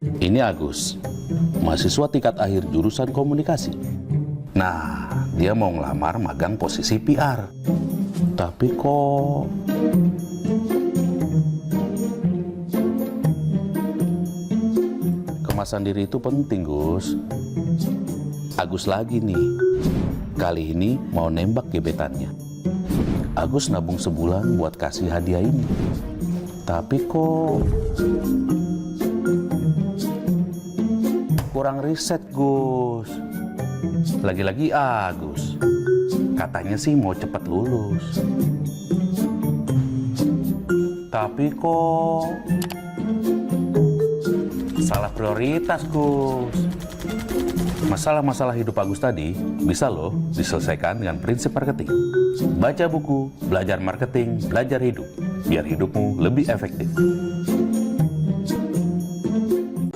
Ini Agus, mahasiswa tingkat akhir jurusan komunikasi. Nah, dia mau ngelamar magang posisi PR. Tapi kok... kemasan diri itu penting, Gus. Agus lagi nih. Kali ini mau nembak gebetannya. Agus nabung sebulan buat kasih hadiah ini. Tapi kok... kurang riset, Gus. Lagi-lagi Agus. Katanya sih mau cepat lulus. Tapi kok... salah prioritas, Gus. Masalah-masalah hidup Agus tadi bisa loh diselesaikan dengan prinsip marketing. Baca buku, belajar marketing, belajar hidup. Biar hidupmu lebih efektif.